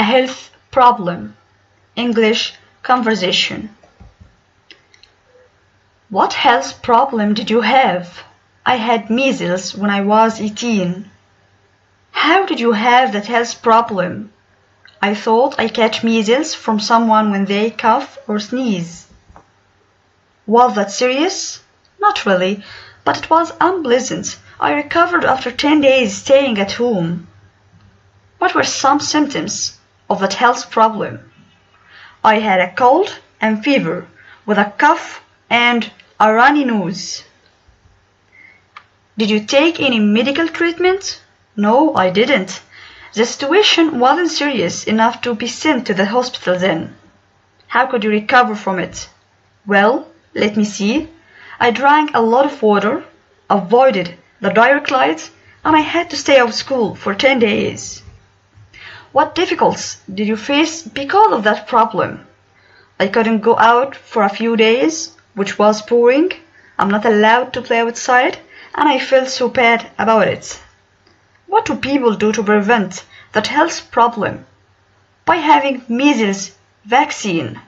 health problem. English conversation. What health problem did you have? I had measles when I was 18. How did you have that health problem? I thought I catch measles from someone when they cough or sneeze. Was that serious? Not really, but it was unpleasant. I recovered after 10 days staying at home. What were some symptoms of that health problem? I had a cold and fever with a cough and a runny nose. Did you take any medical treatment? No, I didn't. The situation wasn't serious enough to be sent to the hospital then. How could you recover from it? Well, let me see. I drank a lot of water, avoided the direct light, and I had to stay out of school for 10 days. What difficulties did you face because of that problem? I couldn't go out for a few days, which was pouring. I'm not allowed to play outside, and I felt so bad about it. What do people do to prevent that health problem? By having measles vaccine.